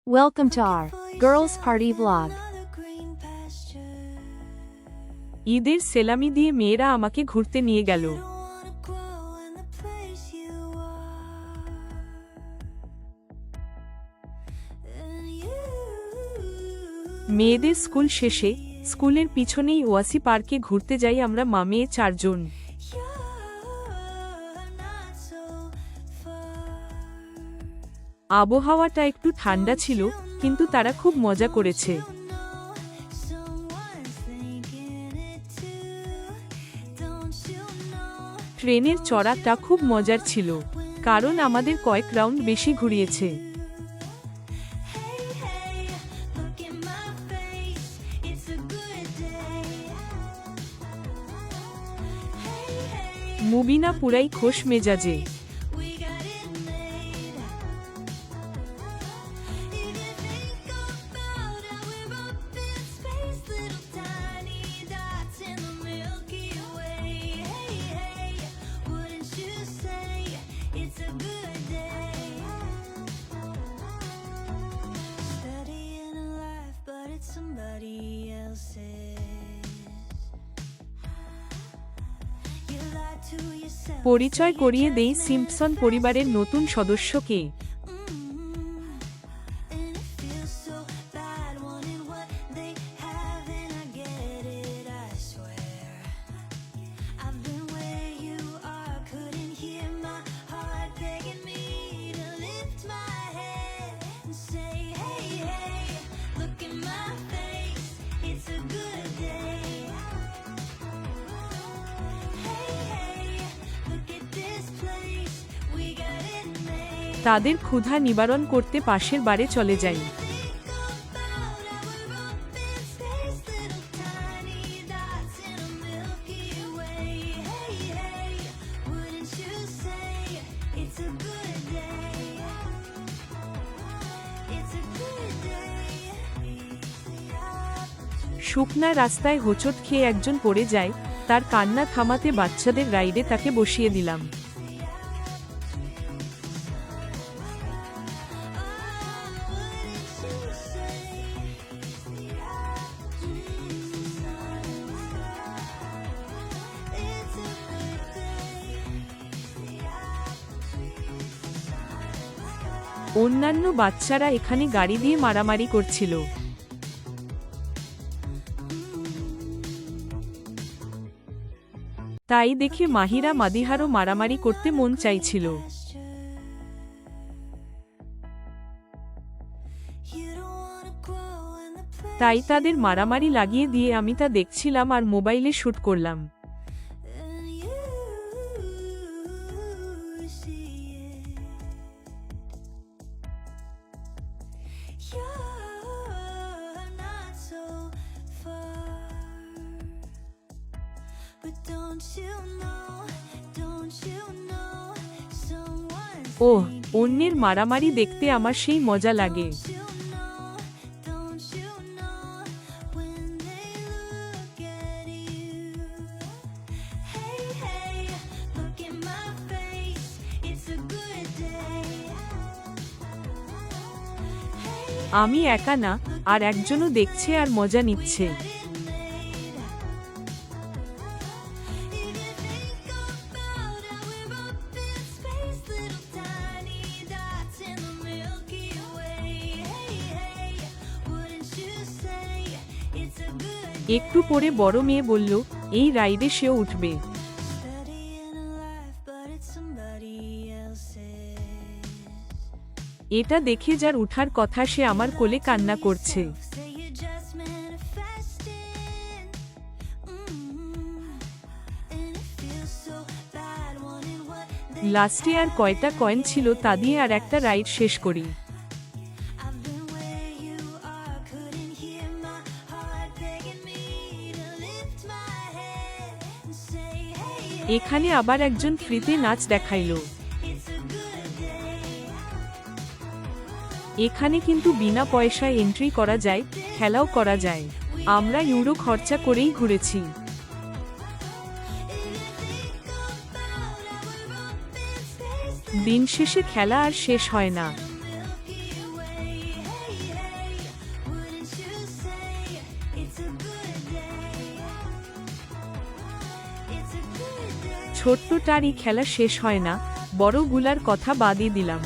Welcome to our girls party vlog. ঈদের সেলামি দিয়ে মেয়েরা আমাকে ঘুরতে নিয়ে গেল। মেয়েদের স্কুল শেষে স্কুলের পিছনেই ওয়াসি পার্কে ঘুরতে যাই আমরা মা মেয়ে 4 জন। আবহাওয়াটা একটু ঠান্ডা ছিল, কিন্তু তারা খুব মজা করেছে। ট্রেনের চড়াটা খুব মজার ছিল, কারণ আমাদের কয়েক রাউন্ড বেশি ঘুরিয়েছে। মুবিনা পুরাই খোশ মেজাজে। পরিচয় করিয়ে দেই সিম্পসন পরিবারের নতুন সদস্যকে। তাদের ক্ষুধা নিবারণ করতে পাশের বারে চলে যাই। শুকনা রাস্তায় হোঁচট খেয়ে একজন পড়ে যায়, তার কান্না থামাতে বাচ্চাদের রাইডে তাকে বসিয়ে দিলাম। অন্যান্য বাচ্চারা এখানে গাড়ি দিয়ে মারামারি করছিল। তাই দেখে মাহিরা মাদিহারও মারামারি করতে মন চাইছিল। তাই তাদের মারামারি লাগিয়ে দিয়ে আমি তা দেখছিলাম আর মোবাইলে শুট করলাম। ওহ, অন্যের মারামারি দেখতে আমার সেই মজা লাগে। আমি একা না, আর একজনও দেখছে আর মজা নিচ্ছে। একটু পরে বড় মেয়ে বলল, এই রাইডে সেও উঠবে। এটা দেখে যার উঠার কথা সে আমার কোলে কান্না করছে। লাস্টে আর কয়টা কয়েন ছিল তা দিয়ে আর একটা রাইড শেষ করি। এখানে আবার একজন ফ্রিতে নাচ দেখাইল। এখানে কিন্তু বিনা পয়সায় এন্ট্রি করা যায়, খেলাও করা যায়। আমরা ইউরো খরচা করেই ঘুরেছি। দিন শেষে খেলা আর শেষ হয় না। ছোট্টটারই খেলা শেষ হয় না, বড়গুলার কথা বাদই দিলাম।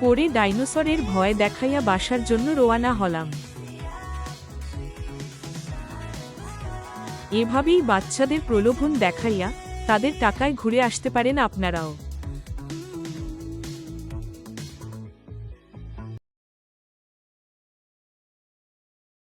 পরে ডাইনোসরের ভয় দেখাইয়া বাসার জন্য রওনা হলাম। এভাবেই বাচ্চাদের প্রলোভন দেখাইয়া তাদের টাকায় ঘুরে আসতে পারেন আপনারাও।